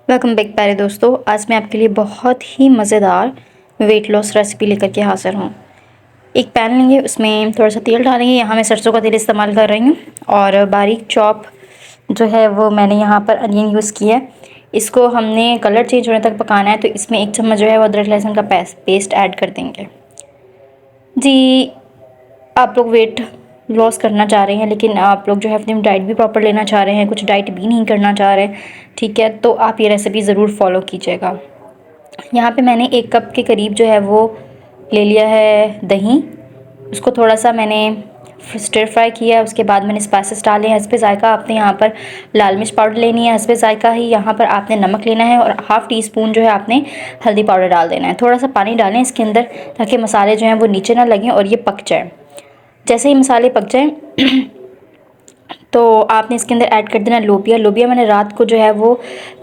Welcome back प्यारे दोस्तों। आज मैं आपके लिए बहुत ही मज़ेदार वेट लॉस रेसिपी लेकर के हाज़िर हूँ। एक पैन लेंगे, उसमें थोड़ा सा तेल डालेंगे। यहाँ मैं सरसों का तेल इस्तेमाल कर रही हूँ और बारीक चॉप जो है वो मैंने यहाँ पर अनियन यूज़ किया है। इसको हमने कलर चेंज होने तक पकाना है, तो इसमें 1 चम्मच जो है वो अदरक लहसुन का पेस्ट ऐड कर देंगे। जी, आप लोग वेट लॉस करना चाह रहे हैं, लेकिन आप लोग जो है अपनी डाइट भी प्रॉपर लेना चाह रहे हैं, कुछ डाइट भी नहीं करना चाह रहे, ठीक है, तो आप ये रेसिपी ज़रूर फॉलो कीजिएगा। यहाँ पे मैंने 1 कप के करीब जो है वो ले लिया है दही। उसको थोड़ा सा मैंने स्टिर फ्राई किया है। उसके बाद मैंने स्पाइसेस डाले हैं। हस्बे ज़ायक़ा आपने यहाँ पर लाल मिर्च पाउडर लेनी है, हस्बे ज़ायक़ा ही यहाँ पर आपने नमक लेना है और हाफ़ टी स्पून जो है आपने हल्दी पाउडर डाल देना है। थोड़ा सा पानी डालें इसके अंदर, ताकि मसाले जो हैं वो नीचे ना लगें और ये पक जाए। जैसे ही मसाले पक जाएँ तो आपने इसके अंदर ऐड कर देना लोबिया। लोबिया मैंने रात को जो है वो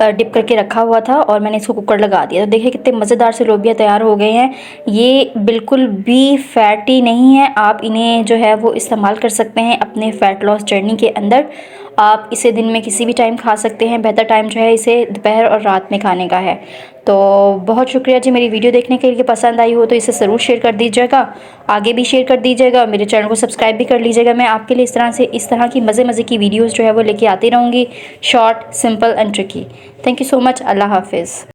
डिप करके रखा हुआ था और मैंने इसको कुकर लगा दिया। तो देखिए कितने मज़ेदार से लोबिया तैयार हो गए हैं। ये बिल्कुल भी फैटी नहीं है, आप इन्हें जो है वो इस्तेमाल कर सकते हैं अपने फ़ैट लॉस जर्नी के अंदर। आप इसे दिन में किसी भी टाइम खा सकते हैं। बेहतर टाइम जो है इसे दोपहर और रात में खाने का है। तो बहुत शुक्रिया जी मेरी वीडियो देखने के लिए। पसंद आई हो तो इसे ज़रूर शेयर कर दीजिएगा, आगे भी शेयर कर दीजिएगा। मेरे चैनल को सब्सक्राइब भी कर लीजिएगा। मैं आपके लिए इस तरह की मज़े की वीडियोज़ जो है वो लेके आती रहूँगी, short, simple and tricky. Thank you so much. अल्लाह हाफिज़।